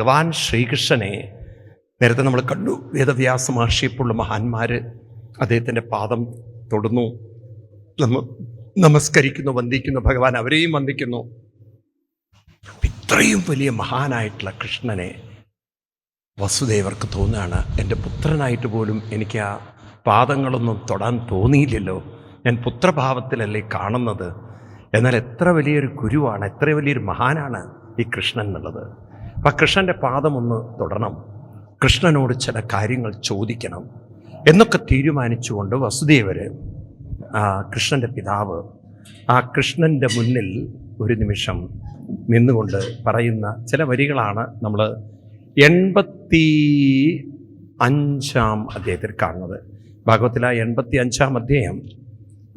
ഭഗവാൻ ശ്രീകൃഷ്ണനെ നേരത്തെ നമ്മൾ കണ്ടു. വേദവ്യാസ മഹർഷിയെപ്പോലുള്ള മഹാന്മാർ അദ്ദേഹത്തിൻ്റെ പാദം തൊടുന്നു, നമസ്കരിക്കുന്നു, വന്ദിക്കുന്നു. ഭഗവാൻ അവരെയും വന്ദിക്കുന്നു. ഇത്രയും വലിയ മഹാനായിട്ടുള്ള കൃഷ്ണനെ വസുദേവർക്ക് തോന്നുകയാണ്, എൻ്റെ പുത്രനായിട്ട് പോലും എനിക്ക് ആ പാദങ്ങളൊന്നും തൊടാൻ തോന്നിയില്ലല്ലോ. ഞാൻ പുത്രഭാവത്തിലല്ലേ കാണുന്നത്. എന്നാൽ എത്ര വലിയൊരു ഗുരുവാണ്, എത്ര വലിയൊരു മഹാനാണ് ഈ കൃഷ്ണൻ എന്നുള്ളത്. അപ്പം കൃഷ്ണൻ്റെ പാദമൊന്ന് തൊടണം, കൃഷ്ണനോട് ചില കാര്യങ്ങൾ ചോദിക്കണം എന്നൊക്കെ തീരുമാനിച്ചുകൊണ്ട് വസുദേവർ, കൃഷ്ണൻ്റെ പിതാവ്, ആ കൃഷ്ണൻ്റെ മുന്നിൽ ഒരു നിമിഷം നിന്നുകൊണ്ട് പറയുന്ന ചില വരികളാണ് നമ്മൾ 85 അധ്യായത്തിൽ കാണുന്നത്. ഭാഗവത്തിലെ 85 അധ്യായം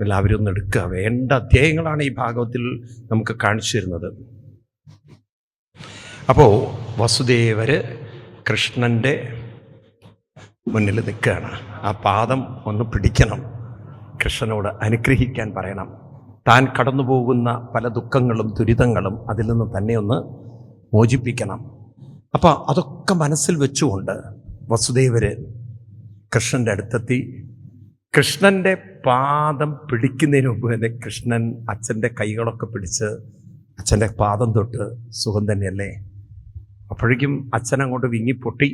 എല്ലാവരും ഒന്ന് എടുക്കുക. വേണ്ട അധ്യായങ്ങളാണ് ഈ ഭാഗവത്തിൽ നമുക്ക് കാണിച്ചു തരുന്നത്. അപ്പോൾ വസുദേവർ കൃഷ്ണൻ്റെ മുന്നിൽ നിൽക്കുകയാണ്. ആ പാദം ഒന്ന് പിടിക്കണം, കൃഷ്ണനോട് അനുഗ്രഹിക്കാൻ പറയണം. താൻ കടന്നു പോകുന്ന പല ദുഃഖങ്ങളും ദുരിതങ്ങളും അതിൽ നിന്ന് തന്നെ ഒന്ന് മോചിപ്പിക്കണം. അപ്പോൾ അതൊക്കെ മനസ്സിൽ വെച്ചുകൊണ്ട് വസുദേവർ കൃഷ്ണൻ്റെ അടുത്തെത്തി. കൃഷ്ണൻ്റെ പാദം പിടിക്കുന്നതിന് മുമ്പ് തന്നെ കൃഷ്ണൻ അച്ഛൻ്റെ കൈകളൊക്കെ പിടിച്ച് അച്ഛൻ്റെ പാദം തൊട്ട്, സുഖം തന്നെയല്ലേ? അപ്പോഴേക്കും അച്ഛൻ അങ്ങോട്ട് വിങ്ങിപ്പൊട്ടി.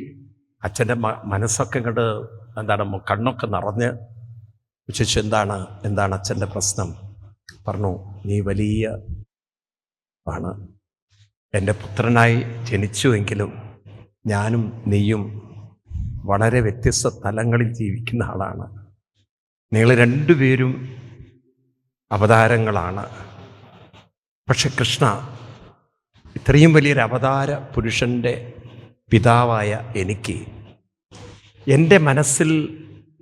അച്ഛൻ്റെ മനസ്സൊക്കെ ഇങ്ങോട്ട് കണ്ണൊക്കെ നിറഞ്ഞ് ചോദിച്ചു, എന്താണ് അച്ഛൻ്റെ പ്രശ്നം? പറഞ്ഞു, നീ വലിയ ആണ്, എൻ്റെ പുത്രനായി ജനിച്ചുവെങ്കിലും ഞാനും നീയും വളരെ വ്യത്യസ്ത തലങ്ങളിൽ ജീവിക്കുന്ന ആളാണ്. നിങ്ങൾ രണ്ടുപേരും അവതാരങ്ങളാണ്. പക്ഷെ കൃഷ്ണ, ഇത്രയും വലിയൊരു അവതാര പുരുഷൻ്റെ പിതാവായ എനിക്ക് എൻ്റെ മനസ്സിൽ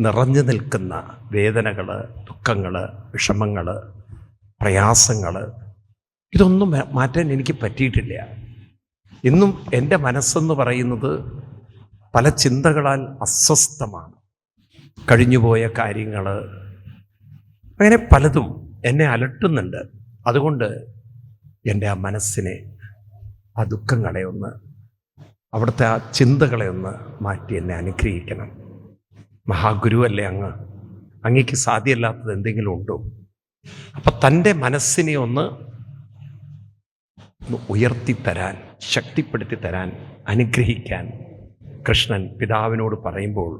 നിറഞ്ഞു നിൽക്കുന്ന വേദനകൾ, ദുഃഖങ്ങൾ, വിഷമങ്ങൾ, പ്രയാസങ്ങൾ, ഇതൊന്നും മാറ്റാൻ എനിക്ക് പറ്റിയിട്ടില്ല. ഇന്നും എൻ്റെ മനസ്സെന്ന് പറയുന്നത് പല ചിന്തകളാൽ അസ്വസ്ഥമാണ്. കഴിഞ്ഞുപോയ കാര്യങ്ങൾ, അങ്ങനെ പലതും എന്നെ അലട്ടുന്നുണ്ട്. അതുകൊണ്ട് എൻ്റെ ആ മനസ്സിനെ, ആ ദുഃഖങ്ങളെ ഒന്ന്, അവിടുത്തെ ആ ചിന്തകളെ ഒന്ന് മാറ്റി എന്നെ അനുഗ്രഹിക്കണം. മഹാഗുരുവല്ലേ അങ്ങ്, അങ്ങേക്ക് സാധ്യമല്ലാത്തത് എന്തെങ്കിലും ഉണ്ടോ? അപ്പം തൻ്റെ മനസ്സിനെ ഒന്ന് ഉയർത്തിത്തരാൻ, ശക്തിപ്പെടുത്തി തരാൻ, അനുഗ്രഹിക്കാൻ കൃഷ്ണൻ പിതാവിനോട് പറയുമ്പോൾ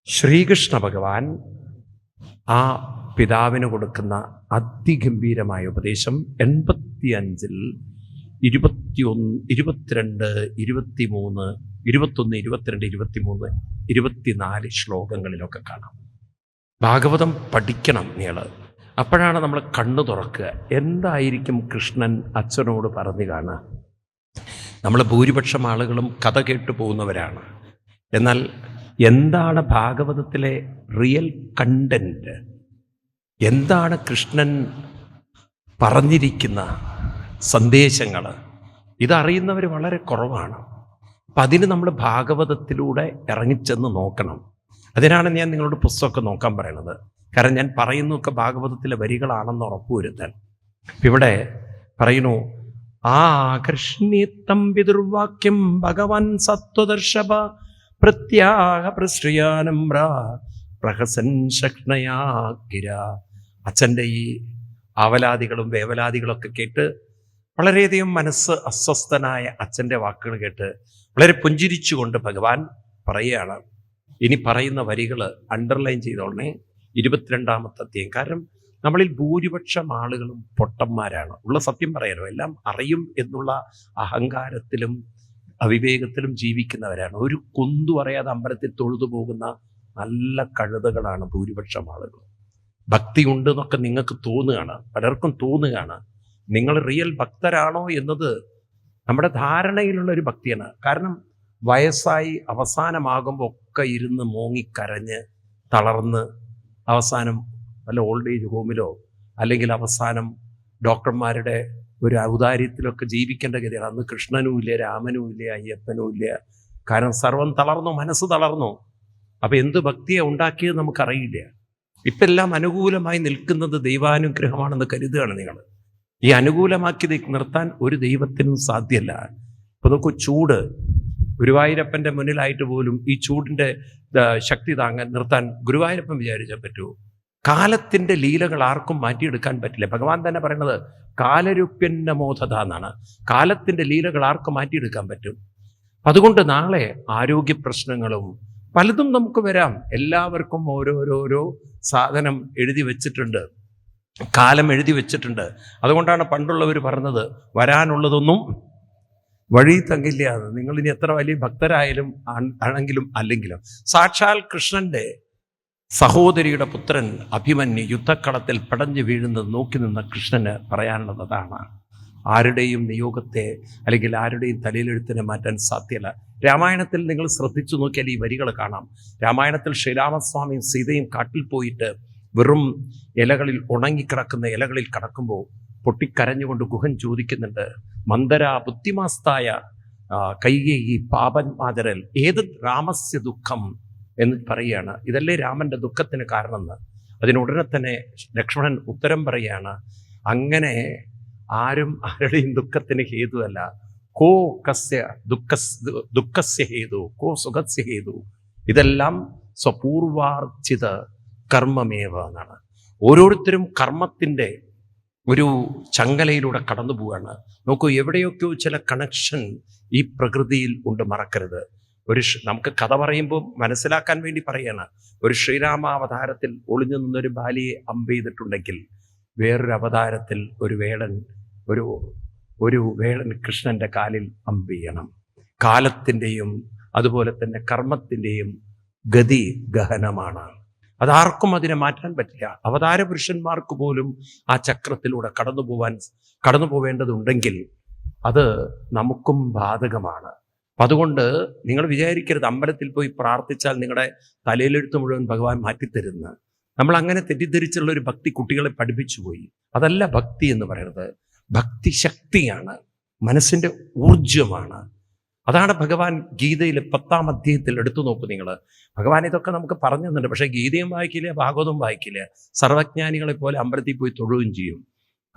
ശ്രീകൃഷ്ണ ഭഗവാൻ ആ പിതാവിന് കൊടുക്കുന്ന അതിഗംഭീരമായ ഉപദേശം 85 21, 22, 23, 21, 22, 23, 24 ശ്ലോകങ്ങളിലൊക്കെ കാണാം. ഭാഗവതം പഠിക്കണം നിങ്ങൾ. അപ്പോഴാണ് നമ്മൾ കണ്ണു തുറക്കുക. എന്തായിരിക്കും കൃഷ്ണൻ അച്ഛനോട് പറഞ്ഞു കാണുക? നമ്മൾ ഭൂരിപക്ഷം ആളുകളും കഥ കേട്ടു പോകുന്നവരാണ്. എന്നാൽ എന്താണ് ഭാഗവതത്തിലെ റിയൽ കണ്ടന്റ്? എന്താണ് കൃഷ്ണൻ പറഞ്ഞിരിക്കുന്ന സന്ദേശങ്ങൾ? ഇതറിയുന്നവർ വളരെ കുറവാണ്. അപ്പം അതിന് നമ്മൾ ഭാഗവതത്തിലൂടെ ഇറങ്ങിച്ചെന്ന് നോക്കണം. അതിനാണ് ഞാൻ നിങ്ങളോട് പുസ്തകമൊക്കെ നോക്കാൻ പറയുന്നത്. കാരണം ഞാൻ പറയുന്നതൊക്കെ ഭാഗവതത്തിലെ വരികളാണെന്ന് ഉറപ്പുവരുത്താൻ. ഇവിടെ പറയുന്നു, ആകർഷ്ണിത്തം പിതൃവാക്യം ഭഗവാൻ സത്വദർശഭ പ്രത്യാഹ പ്രശ്രിയാനമ്ര പ്രഹസൻ ശക്നയാ ഗിര. അച്ഛൻ്റെ ഈ ആവലാദികളും വേവലാദികളൊക്കെ കേട്ട് വളരെയധികം മനസ്സ് അസ്വസ്ഥനായ അച്ഛൻ്റെ വാക്കുകൾ കേട്ട് വളരെ പുഞ്ചിരിച്ചുകൊണ്ട് ഭഗവാൻ പറയുകയാണ്. ഇനി പറയുന്ന വരികൾ അണ്ടർലൈൻ ചെയ്തോളണേ, 22-ാമത്തെ അധ്യായം. കാരണം നമ്മളിൽ ഭൂരിപക്ഷം ആളുകളും പൊട്ടന്മാരാണ്. ഉള്ള സത്യം പറയാനോ, എല്ലാം അറിയും എന്നുള്ള അഹങ്കാരത്തിലും അവിവേകത്തിലും ജീവിക്കുന്നവരാണ്. ഒരു കുന്തു അറിയാതെ അമ്പലത്തിൽ തൊഴുതു പോകുന്ന നല്ല കഴുതകളാണ് ഭൂരിപക്ഷം ആളുകൾ. ഭക്തി ഉണ്ട് എന്നൊക്കെ നിങ്ങൾക്ക് തോന്നുകയാണ്, പലർക്കും തോന്നുകയാണ്. നിങ്ങൾ റിയൽ ഭക്തരാണോ എന്നത് നമ്മുടെ ധാരണയിലുള്ള ഒരു ഭക്തിയാണ്. കാരണം വയസ്സായി അവസാനമാകുമ്പോൾ ഒക്കെ ഇരുന്ന് മോങ്ങിക്കരഞ്ഞ് തളർന്ന് അവസാനം വല്ല ഓൾഡ് ഏജ് ഹോമിലോ അല്ലെങ്കിൽ അവസാനം ഡോക്ടർമാരുടെ ഒരു ഔദാര്യത്തിലൊക്കെ ജീവിക്കേണ്ട ഗതിയാണ്. അന്ന് കൃഷ്ണനും ഇല്ല, രാമനും ഇല്ല, അയ്യപ്പനും ഇല്ല. കാരണം സർവം തളർന്നു, മനസ്സ് തളർന്നു. അപ്പം എന്ത് ഭക്തിയാണ് ഉണ്ടാക്കിയത് നമുക്കറിയില്ല. ഇപ്പം എല്ലാം അനുകൂലമായി നിൽക്കുന്നത് ദൈവാനുഗ്രഹമാണെന്ന് കരുതുകയാണ് നിങ്ങൾ. ഈ അനുകൂലമാക്കി നിർത്താൻ ഒരു ദൈവത്തിനും സാധ്യമല്ല. ഇപ്പോൾ നോക്കൂ, ചൂട് ഗുരുവായൂരപ്പൻ്റെ മുന്നിലായിട്ട് പോലും ഈ ചൂടിൻ്റെ ശക്തി നിർത്താൻ ഗുരുവായൂരപ്പൻ വിചാരിച്ചാൽ പറ്റുമോ? കാലത്തിൻ്റെ ലീലകൾ ആർക്കും മാറ്റിയെടുക്കാൻ പറ്റില്ല. ഭഗവാൻ തന്നെ പറയണത് കാലരൂപ്യന്ന മോധത എന്നാണ്. കാലത്തിൻ്റെ ലീലകൾ ആർക്കും മാറ്റിയെടുക്കാൻ പറ്റും. അതുകൊണ്ട് നാളെ ആരോഗ്യ പ്രശ്നങ്ങളും പലതും നമുക്ക് വരാം. എല്ലാവർക്കും ഓരോരോരോ സാധനം എഴുതി വെച്ചിട്ടുണ്ട്, കാലം എഴുതി വെച്ചിട്ടുണ്ട്. അതുകൊണ്ടാണ് പണ്ടുള്ളവർ പറഞ്ഞത് വരാനുള്ളതൊന്നും വഴി തങ്ങില്ല. നിങ്ങൾ ഇനി എത്ര വലിയ ഭക്തരായാലും ആണെങ്കിലും അല്ലെങ്കിലും. സാക്ഷാൽ കൃഷ്ണന്റെ സഹോദരിയുടെ പുത്രൻ അഭിമന്യു യുദ്ധക്കളത്തിൽ പടഞ്ഞു വീഴുന്നത് നോക്കി നിന്ന കൃഷ്ണന് പറയാനുള്ളത് അതാണ്. ആരുടെയും നിയോഗത്തെ അല്ലെങ്കിൽ ആരുടെയും തലയിലെഴുത്തിനെ മാറ്റാൻ സാധ്യമല്ല. രാമായണത്തിൽ നിങ്ങൾ ശ്രദ്ധിച്ചു നോക്കിയാൽ ഈ വരികൾ കാണാം. രാമായണത്തിൽ ശ്രീരാമസ്വാമിയും സീതയും കാട്ടിൽ പോയിട്ട് വെറും ഇലകളിൽ ഉണങ്ങിക്കിടക്കുന്ന ഇലകളിൽ കിടക്കുമ്പോൾ പൊട്ടിക്കരഞ്ഞുകൊണ്ട് ഗുഹൻ ചോദിക്കുന്നുണ്ട്, മന്ദര ബുദ്ധിമാസ്തായ കൈകേയി പാപന്മാചരൽ ഏത് രാമസ്യ ദുഃഖം എന്ന് പറയുകയാണ്. ഇതല്ലേ രാമന്റെ ദുഃഖത്തിന് കാരണമെന്ന്. അതിനുടനെ തന്നെ ലക്ഷ്മണൻ ഉത്തരം പറയുകയാണ്, അങ്ങനെ ആരും ആരുടെയും ദുഃഖത്തിന് ഹേതുവല്ല. കോ കസ്യ ദുഃഖസ്യ ഹേതു കോ സുഖസ്യ ഹേതു. ഇതെല്ലാം സ്വപൂർവാർജിത കർമ്മമേവ എന്നാണ്. ഓരോരുത്തരും കർമ്മത്തിൻ്റെ ഒരു ചങ്ങലയിലൂടെ കടന്നു പോവുകയാണ്. നോക്കൂ, എവിടെയൊക്കെയോ ചില കണക്ഷൻ ഈ പ്രകൃതിയിൽ ഉണ്ട്, മറക്കരുത്. നമുക്ക് കഥ പറയുമ്പോൾ മനസ്സിലാക്കാൻ വേണ്ടി പറയാണ്. ഒരു ശ്രീരാമാവതാരത്തിൽ ഒളിഞ്ഞു നിന്നൊരു ബാലിയെ അമ്പെയ്തിട്ടുണ്ടെങ്കിൽ വേറൊരു അവതാരത്തിൽ ഒരു വേടൻ കൃഷ്ണന്റെ കാലിൽ അമ്പെയ്യണം. കാലത്തിൻ്റെയും അതുപോലെ തന്നെ കർമ്മത്തിൻ്റെയും ഗതി ഗഹനമാണ്. അതാർക്കും അതിനെ മാറ്റാൻ പറ്റില്ല. അവതാര പുരുഷന്മാർക്ക് പോലും ആ ചക്രത്തിലൂടെ കടന്നു പോവേണ്ടതുണ്ടെങ്കിൽ അത് നമുക്കും ബാധകമാണ്. അപ്പം അതുകൊണ്ട് നിങ്ങൾ വിചാരിക്കരുത് അമ്പലത്തിൽ പോയി പ്രാർത്ഥിച്ചാൽ നിങ്ങളുടെ തലയിലെഴുത്ത് മുഴുവൻ ഭഗവാൻ മാറ്റിത്തരുന്ന. നമ്മൾ അങ്ങനെ തെറ്റിദ്ധരിച്ചുള്ള ഒരു ഭക്തി കുട്ടികളെ പഠിപ്പിച്ചു പോയി. അതല്ല ഭക്തി എന്ന് പറയുന്നത്. ഭക്തി ശക്തിയാണ്, മനസ്സിൻ്റെ ഊർജമാണ്. അതാണ് ഭഗവാൻ ഗീതയിൽ 10-ാം അധ്യായത്തിൽ എടുത്തു നോക്കൂ നിങ്ങൾ. ഭഗവാൻ ഇതൊക്കെ നമുക്ക് പറഞ്ഞു തന്നിട്ടുണ്ട്. പക്ഷേ ഗീതയും വായിക്കില്ല, ഭാഗവതവും വായിക്കില്ല. സർവജ്ഞാനികളെ പോലെ അമ്പലത്തിൽ പോയി തൊഴുകയും ചെയ്യും.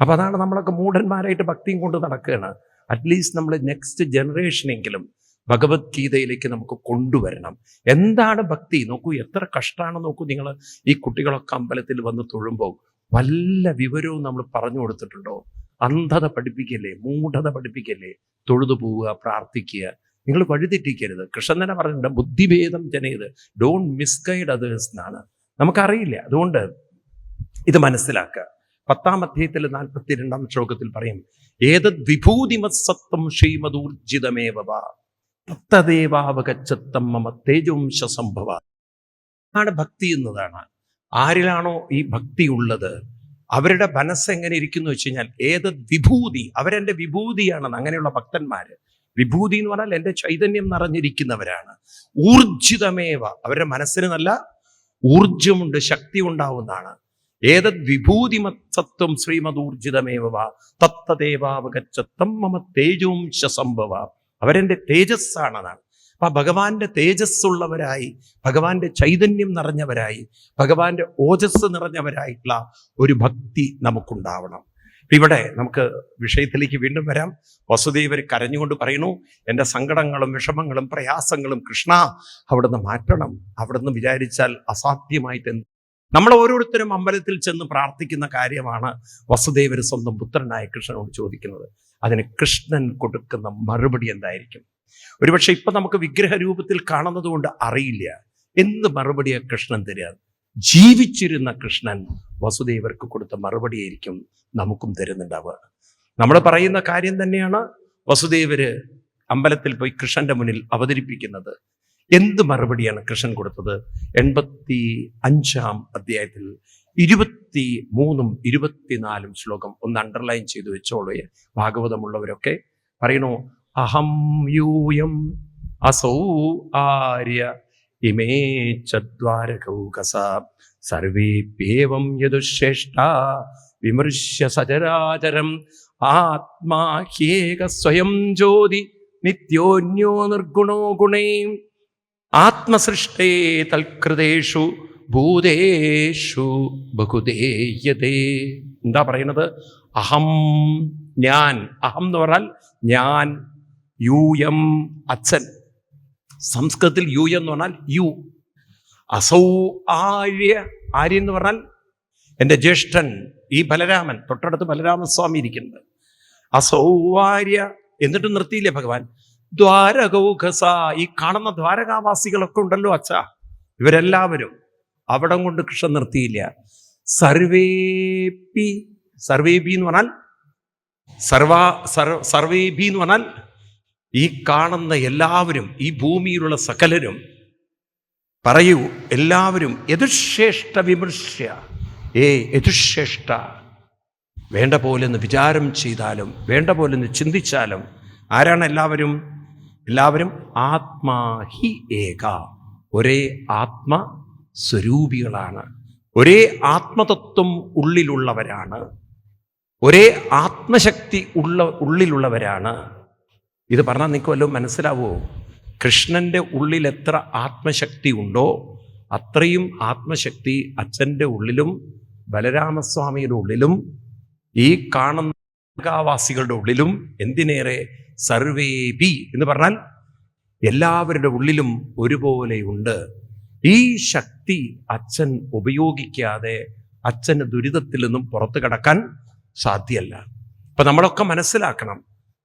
അപ്പം അതാണ് നമ്മളൊക്കെ മൂഢന്മാരായിട്ട് ഭക്തിയും കൊണ്ട് നടക്കുകയാണ്. അറ്റ്ലീസ്റ്റ് നമ്മൾ നെക്സ്റ്റ് ജനറേഷനെങ്കിലും ഭഗവത്ഗീതയിലേക്ക് നമുക്ക് കൊണ്ടുവരണം. എന്താണ് ഭക്തി? നോക്കൂ, എത്ര കഷ്ടമാണ് നോക്കൂ നിങ്ങൾ. ഈ കുട്ടികളൊക്കെ അമ്പലത്തിൽ വന്ന് തൊഴുമ്പോൾ വല്ല വിവരവും നമ്മൾ പറഞ്ഞു കൊടുത്തിട്ടുണ്ടോ? അന്ധത പഠിപ്പിക്കല്ലേ, മൂഢത പഠിപ്പിക്കല്ലേ. തൊഴുതു പോവുക, പ്രാർത്ഥിക്കുക. നിങ്ങൾ വഴിതെറ്റിക്കരുത്. കൃഷ്ണൻ തന്നെ പറഞ്ഞിട്ടുണ്ട്, ബുദ്ധിഭേദം ജനയത്, ഡോണ്ട് മിസ്ഗൈഡ് അതേഴ്സ് എന്നാണ്. നമുക്കറിയില്ല. അതുകൊണ്ട് ഇത് മനസ്സിലാക്കുക. 10-ാം അധ്യായത്തിൽ 42-ാം ശ്ലോകത്തിൽ പറയും, ഏതദ് വിഭൂതിമത്സത്വം ശ്രീമദൂർജിതമേവ തത്തദേവാവഗച്ഛത്തം മമ തേജോംശ സംഭവ. ആണ് ഭക്തി എന്നതാണ്. ആരിലാണോ ഈ ഭക്തി ഉള്ളത് അവരുടെ മനസ്സ് എങ്ങനെ ഇരിക്കുന്നു വെച്ച് കഴിഞ്ഞാൽ ഏതദ് വിഭൂതി, അവരെൻ്റെ വിഭൂതിയാണെന്ന്. അങ്ങനെയുള്ള ഭക്തന്മാര് വിഭൂതി എന്ന് പറഞ്ഞാൽ എൻ്റെ ചൈതന്യം നിറഞ്ഞിരിക്കുന്നവരാണ്. ഊർജിതമേവ, അവരുടെ മനസ്സിന് നല്ല ഊർജമുണ്ട്, ശക്തി ഉണ്ടാവുന്നതാണ്. ഏതദ് വിഭൂതിമത്സത്വം ശ്രീമദൂർജിതമേവ തത്തദേവാവഗച്ഛത്തം മമ തേജോംശ സംഭവ. അവരെൻ്റെ തേജസ്സാണെന്നാണ്. അപ്പം ഭഗവാന്റെ തേജസ്സുള്ളവരായി, ഭഗവാന്റെ ചൈതന്യം നിറഞ്ഞവരായി, ഭഗവാന്റെ ഓജസ് നിറഞ്ഞവരായിട്ടുള്ള ഒരു ഭക്തി നമുക്കുണ്ടാവണം. ഇവിടെ നമുക്ക് വിഷയത്തിലേക്ക് വീണ്ടും വരാം. വസുദേവർ കരഞ്ഞുകൊണ്ട് പറയുന്നു, എൻ്റെ സങ്കടങ്ങളും വിഷമങ്ങളും പ്രയാസങ്ങളും കൃഷ്ണ അവിടുന്ന് മാറ്റണം. അവിടുന്ന് വിചാരിച്ചാൽ അസാധ്യമായിട്ട് നമ്മൾ ഓരോരുത്തരും അമ്പലത്തിൽ ചെന്ന് പ്രാർത്ഥിക്കുന്ന കാര്യമാണ് വസുദേവർ സ്വന്തം പുത്രനായ കൃഷ്ണനോട് ചോദിക്കുന്നത്. അതിന് കൃഷ്ണൻ കൊടുക്കുന്ന മറുപടി എന്തായിരിക്കും? ഒരുപക്ഷെ ഇപ്പം നമുക്ക് വിഗ്രഹ രൂപത്തിൽ കാണുന്നത് കൊണ്ട് അറിയില്ല എന്ത് മറുപടിയാണ് കൃഷ്ണൻ തരിക. ജീവിച്ചിരുന്ന കൃഷ്ണൻ വസുദേവർക്ക് കൊടുത്ത മറുപടിയായിരിക്കും നമുക്കും തരുന്നുണ്ടാവുക. നമ്മൾ പറയുന്ന കാര്യം തന്നെയാണ് വസുദേവര് അമ്പലത്തിൽ പോയി കൃഷ്ണന്റെ മുന്നിൽ അവതരിപ്പിക്കുന്നത്. എന്ത് മറുപടിയാണ് കൃഷ്ണൻ കൊടുത്തത്? 85-ാം അധ്യായത്തിൽ 23-ഉം 24-ഉം ശ്ലോകം ഒന്ന് അണ്ടർലൈൻ ചെയ്തു വെച്ചോളൂ. ഭാഗവതമുള്ളവരൊക്കെ പറയണു, അഹം യൂയം അസൗ ആര്യ ഇമേ ചദ്വാരകൗകസ സർവേപ്യേവം യദുശ്രേഷ്ഠ വിമൃശ്യ സചരാചരം ആത്മാ ഹ്യേക സ്വയം ജ്യോതി നിത്യോന്യോ നിർഗുണോ ഗുണേ ആത്മസൃഷ്ടേ തൽകൃതേഷു ഭൂതേഷു ബഹുദേയതേ. എന്താ പറയുന്നത്? അഹം, ഞാൻ. അഹം എന്ന് പറഞ്ഞാൽ ഞാൻ, യൂയം അച്ഛൻ, സംസ്കൃതത്തിൽ യു എന്ന് പറഞ്ഞാൽ യു. അസൗ ആര്യ, ആര്യ എന്ന് പറഞ്ഞാൽ എൻ്റെ ജ്യേഷ്ഠൻ ഈ ബലരാമൻ, തൊട്ടടുത്ത് ബലരാമസ്വാമി ഇരിക്കുന്നത്. അസൗവാര്യ. എന്നിട്ട് നിർത്തിയില്ലേ ഭഗവാൻ, ദ്വാരകൗഖസ, ഈ കാണുന്ന ദ്വാരകാവാസികളൊക്കെ ഉണ്ടല്ലോ അച്ഛാ, ഇവരെല്ലാവരും അവിടം കൊണ്ട് കൃഷ്ണൻ നിർത്തിയില്ല. സർവേപി, സർവേപി എന്ന് പറഞ്ഞാൽ സർവേപി എന്ന് പറഞ്ഞാൽ ഈ കാണുന്ന എല്ലാവരും, ഈ ഭൂമിയിലുള്ള സകലരും. പറയൂ എല്ലാവരും. യതുശ്രേഷ്ഠ വിമർശ്യ, യതുശ്രേഷ്ഠ, വേണ്ട പോലെ ഒന്ന് വിചാരം ചെയ്താലും വേണ്ട പോലെ ഒന്ന് ചിന്തിച്ചാലും ആരാണ് എല്ലാവരും? എല്ലാവരും ആത്മാ ഹി ഏക, ഒരേ ആത്മസ്വരൂപികളാണ്, ഒരേ ആത്മതത്വം ഉള്ളിലുള്ളവരാണ്, ഒരേ ആത്മശക്തി ഉള്ളിലുള്ളവരാണ്. ഇത് പറഞ്ഞാൽ നിങ്ങൾക്ക് വല്ലതും മനസ്സിലാവുമോ? കൃഷ്ണൻ്റെ ഉള്ളിൽ എത്ര ആത്മശക്തി ഉണ്ടോ അത്രയും ആത്മശക്തി അച്ഛൻ്റെ ഉള്ളിലും ബലരാമസ്വാമിയുടെ ഉള്ളിലും ഈ കാണുന്ന വാസികളുടെ ഉള്ളിലും, എന്തിനേറെ സർവേപി എന്ന് പറഞ്ഞാൽ എല്ലാവരുടെ ഉള്ളിലും ഒരുപോലെയുണ്ട്. ഈ ശക്തി അച്ഛൻ ഉപയോഗിക്കാതെ അച്ഛന് ദുരിതത്തിൽ നിന്നും പുറത്തു കടക്കാൻ സാധ്യമല്ല. അപ്പൊ നമ്മളൊക്കെ മനസ്സിലാക്കണം,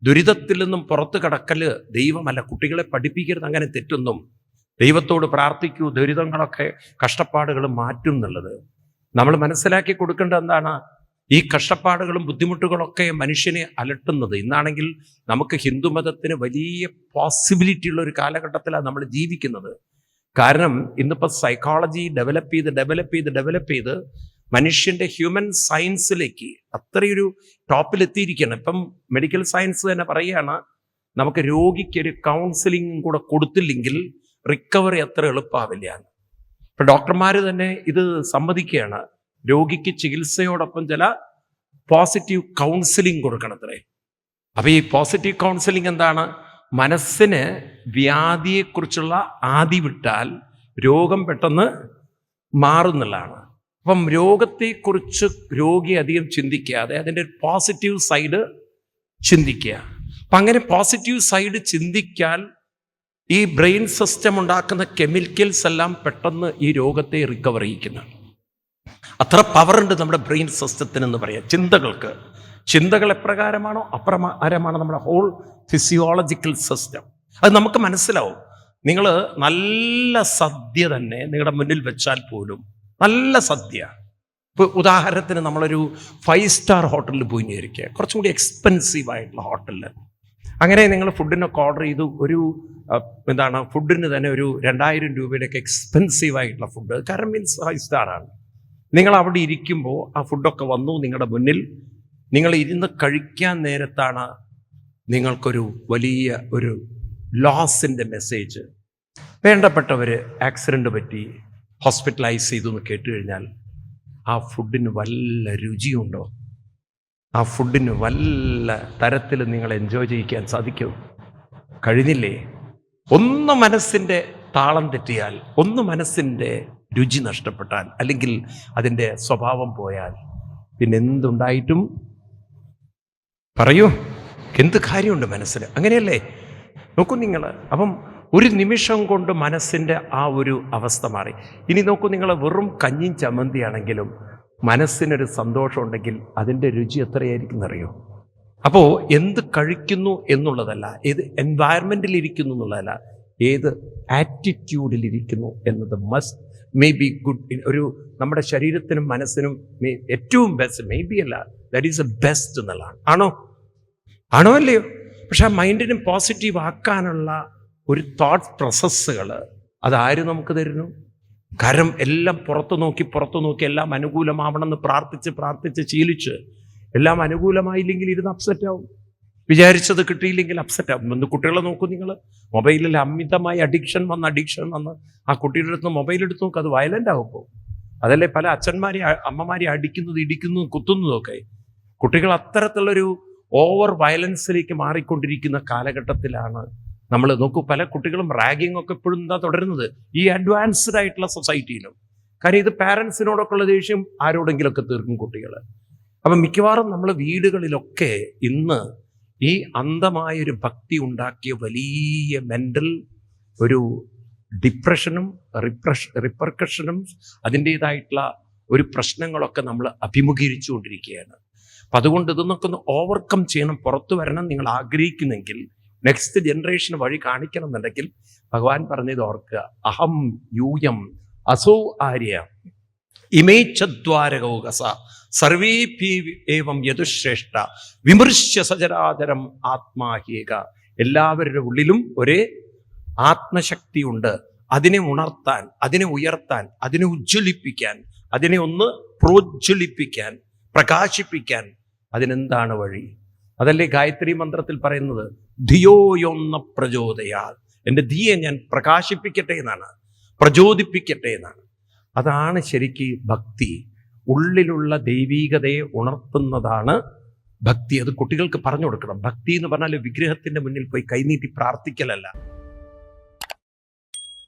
ദുരിതത്തിൽ നിന്നും പുറത്തു കടക്കല് ദൈവമല്ല. കുട്ടികളെ പഠിപ്പിക്കരുത് അങ്ങനെ തെറ്റൊന്നും. ദൈവത്തോട് പ്രാർത്ഥിക്കൂ, ദുരിതങ്ങളൊക്കെ കഷ്ടപ്പാടുകൾ മാറ്റും എന്നുള്ളത് നമ്മൾ മനസ്സിലാക്കി കൊടുക്കേണ്ടത് എന്താണ്? ഈ കഷ്ടപ്പാടുകളും ബുദ്ധിമുട്ടുകളൊക്കെ മനുഷ്യനെ അലട്ടുന്നത്. ഇന്നാണെങ്കിൽ നമുക്ക് ഹിന്ദുമതത്തിന് വലിയ പോസിബിലിറ്റി ഉള്ള ഒരു കാലഘട്ടത്തിലാണ് നമ്മൾ ജീവിക്കുന്നത്. കാരണം ഇന്നിപ്പോൾ സൈക്കോളജി ഡെവലപ്പ് ചെയ്ത് മനുഷ്യൻ്റെ ഹ്യൂമൻ സയൻസിലേക്ക് അത്രയൊരു ടോപ്പിലെത്തിയിരിക്കുകയാണ്. ഇപ്പം മെഡിക്കൽ സയൻസ് തന്നെ പറയുകയാണ്, നമുക്ക് രോഗിക്കൊരു കൗൺസിലിംഗ് കൂടെ കൊടുത്തില്ലെങ്കിൽ റിക്കവറി അത്ര എളുപ്പമാവില്ല. ഇപ്പം ഡോക്ടർമാർ തന്നെ ഇത് സമ്മതിക്കുകയാണ്, രോഗിക്ക് ചികിത്സയോടൊപ്പം ചില പോസിറ്റീവ് കൗൺസിലിംഗ് കൊടുക്കണത്രേ. അപ്പം ഈ പോസിറ്റീവ് കൗൺസിലിംഗ് എന്താണ്? മനസ്സിന് വ്യാധിയെക്കുറിച്ചുള്ള ആദി വിട്ടാൽ രോഗം പെട്ടെന്ന് മാറുന്നുള്ളതാണ്. അപ്പം രോഗത്തെക്കുറിച്ച് രോഗി അധികം ചിന്തിക്കാതെ അതിൻ്റെ പോസിറ്റീവ് സൈഡ് ചിന്തിക്കുക. അപ്പം അങ്ങനെ പോസിറ്റീവ് സൈഡ് ചിന്തിക്കാൻ ഈ ബ്രെയിൻ സിസ്റ്റം ഉണ്ടാക്കുന്ന കെമിക്കൽസ് എല്ലാം പെട്ടെന്ന് ഈ രോഗത്തെ റിക്കവർ ചെയ്യിക്കുന്നു. അത്ര പവറുണ്ട് നമ്മുടെ ബ്രെയിൻ സിസ്റ്റത്തിനെന്ന് പറയാം. ചിന്തകൾ എപ്രകാരമാണോ അപ്രകാരമാണ് നമ്മുടെ ഹോൾ ഫിസിയോളജിക്കൽ സിസ്റ്റം. അത് നമുക്ക് മനസ്സിലാവും. നിങ്ങൾ നല്ല സദ്യ തന്നെ നിങ്ങളുടെ മുന്നിൽ വെച്ചാൽ പോലും, നല്ല സദ്യ, ഇപ്പോൾ ഉദാഹരണത്തിന് നമ്മളൊരു 5 സ്റ്റാർ ഹോട്ടലിൽ പോയി ഇരിക്കുക, കുറച്ചും കൂടി എക്സ്പെൻസീവ് ആയിട്ടുള്ള ഹോട്ടലിൽ. അങ്ങനെ നിങ്ങൾ ഫുഡിനൊക്കെ ഓർഡർ ചെയ്തു, ഒരു ഫുഡിന് തന്നെ ഒരു 2000 രൂപയുടെയൊക്കെ എക്സ്പെൻസീവ് ആയിട്ടുള്ള ഫുഡ്. കാരണം മീൻസ് 5 സ്റ്റാറാണ്. നിങ്ങൾ അവിടെ ഇരിക്കുമ്പോൾ ആ ഫുഡൊക്കെ വന്നു നിങ്ങളുടെ മുന്നിൽ. നിങ്ങൾ ഇരുന്ന് കഴിക്കാൻ നേരത്താണ് നിങ്ങൾക്കൊരു വലിയ ഒരു ലോസിൻ്റെ മെസ്സേജ്. വേണ്ടപ്പെട്ടവർ ആക്സിഡൻറ്റ് പറ്റി ഹോസ്പിറ്റലൈസ് ചെയ്തു എന്ന് കേട്ട് കഴിഞ്ഞാൽ ആ ഫുഡിന് വല്ല രുചിയുണ്ടോ? ആ ഫുഡിന് വല്ല തരത്തിൽ നിങ്ങൾ എൻജോയ് ചെയ്യിക്കാൻ സാധിക്കും? കഴിഞ്ഞില്ലേ? ഒന്ന് മനസ്സിൻ്റെ താളം തെറ്റിയാൽ, ഒന്ന് മനസ്സിൻ്റെ രുചി നഷ്ടപ്പെട്ടാൽ, അല്ലെങ്കിൽ അതിൻ്റെ സ്വഭാവം പോയാൽ പിന്നെ എന്തുണ്ടായിട്ടും പറയൂ, എന്ത് കാര്യമുണ്ട് മനസ്സിൽ? അങ്ങനെയല്ലേ? നോക്കൂ നിങ്ങൾ. അപ്പം ഒരു നിമിഷം കൊണ്ട് മനസ്സിൻ്റെ ആ ഒരു അവസ്ഥ മാറി. ഇനി നോക്കൂ നിങ്ങൾ, വെറും കഞ്ഞിയും ചമ്മന്തിയാണെങ്കിലും മനസ്സിനൊരു സന്തോഷം ഉണ്ടെങ്കിൽ അതിൻ്റെ രുചി എത്രയായിരിക്കും എന്നറിയോ? അപ്പോൾ എന്ത് കഴിക്കുന്നു എന്നുള്ളതല്ല, ഏത് എൻവയറമെൻറ്റിൽ ഇരിക്കുന്നു എന്നുള്ളതല്ല, ഏത് ആറ്റിറ്റ്യൂഡിലിരിക്കുന്നു എന്നത് മേ ബി ഗുഡ്. ഒരു നമ്മുടെ ശരീരത്തിനും മനസ്സിനും ഏറ്റവും ബെസ്റ്റ്, മേ ബി അല്ല, ദാറ്റ് ഈസ് എ ബെസ്റ്റ് എന്നുള്ളതാണ്. ആണോ അല്ലയോ? പക്ഷെ ആ മൈൻഡിനും പോസിറ്റീവ് ആക്കാനുള്ള ഒരു തോട്ട് പ്രോസസ്സുകൾ അതാര് നമുക്ക് തരുന്നു? കാരണം എല്ലാം പുറത്തു നോക്കി എല്ലാം അനുകൂലമാവണമെന്ന് പ്രാർത്ഥിച്ച് ശീലിച്ച് എല്ലാം അനുകൂലമായില്ലെങ്കിൽ ഇരുന്ന് അപ്സെറ്റ് ആവും. വിചാരിച്ചത് കിട്ടിയില്ലെങ്കിൽ അപ്സെറ്റ് ആവും. ഒന്ന് കുട്ടികളെ നോക്കൂ നിങ്ങൾ, മൊബൈലിൽ അമിതമായി അഡിക്ഷൻ വന്ന് ആ കുട്ടിയുടെ അടുത്ത് മൊബൈൽ എടുത്ത് നോക്കുക, അത് വയലൻ്റ് ആകുമ്പോൾ. അതല്ലേ പല അമ്മമാരെ അടിക്കുന്നത്, ഇടിക്കുന്നതും കുത്തുന്നതൊക്കെ. കുട്ടികൾ അത്തരത്തിലുള്ളൊരു ഓവർ വയലൻസിലേക്ക് മാറിക്കൊണ്ടിരിക്കുന്ന കാലഘട്ടത്തിലാണ് നമ്മൾ. നോക്കൂ, പല കുട്ടികളും റാഗിങ് ഒക്കെ ഇപ്പോഴും എന്താ തുടരുന്നത് ഈ അഡ്വാൻസ്ഡ് ആയിട്ടുള്ള സൊസൈറ്റിയിലും. കാര്യം ഇത് പാരൻസിനോടൊക്കെ ഉള്ള ദേഷ്യം ആരോടെങ്കിലുമൊക്കെ തീർക്കും കുട്ടികൾ. അപ്പം മിക്കവാറും നമ്മൾ വീടുകളിലൊക്കെ ഇന്ന് ഈ അന്ധമായൊരു ഭക്തി ഉണ്ടാക്കിയ വലിയ മെൻ്റൽ ഒരു ഡിപ്രഷനും റിപ്പർക്കഷനും അതിൻ്റേതായിട്ടുള്ള ഒരു പ്രശ്നങ്ങളൊക്കെ നമ്മൾ അഭിമുഖീകരിച്ചുകൊണ്ടിരിക്കുകയാണ്. അപ്പം അതുകൊണ്ട് ഇതൊന്നൊക്കെ ഒന്ന് ഓവർകം ചെയ്യണം, പുറത്തു വരണം നിങ്ങൾ ആഗ്രഹിക്കുന്നെങ്കിൽ, നെക്സ്റ്റ് ജനറേഷന് വഴി കാണിക്കണം എന്നുണ്ടെങ്കിൽ ഭഗവാൻ പറഞ്ഞത് ഓർക്കുക. അഹം യൂയം അസോ ആര്യ ഇമേച്ഛദ്വാരകൗകസ സർവേഭി ഏവം യതുശ്രേഷ്ഠ വിമൃശ്യ സചരാചരം ആത്മാഹേക. എല്ലാവരുടെ ഉള്ളിലും ഒരേ ആത്മശക്തിയുണ്ട്. അതിനെ ഉണർത്താൻ, അതിനെ ഉയർത്താൻ, അതിനെ ഉജ്ജ്വലിപ്പിക്കാൻ, അതിനെ ഒന്ന് പ്രോജ്വലിപ്പിക്കാൻ, പ്രകാശിപ്പിക്കാൻ അതിനെന്താണ് വഴി? അതല്ലേ ഗായത്രി മന്ത്രത്തിൽ പറയുന്നത്, ധിയോയൊന്ന പ്രചോദയാൽ. എൻ്റെ ധിയെ ഞാൻ പ്രകാശിപ്പിക്കട്ടെ എന്നാണ്, പ്രചോദിപ്പിക്കട്ടെ എന്നാണ്. അതാണ് ശരിക്ക് ഭക്തി. ഉള്ളിലുള്ള ദൈവീകതയെ ഉണർത്തുന്നതാണ് ഭക്തി. അത് കുട്ടികൾക്ക് പറഞ്ഞു കൊടുക്കണം. ഭക്തി എന്ന് പറഞ്ഞാൽ വിഗ്രഹത്തിൻ്റെ മുന്നിൽ പോയി കൈനീട്ടി പ്രാർത്ഥിക്കലല്ല.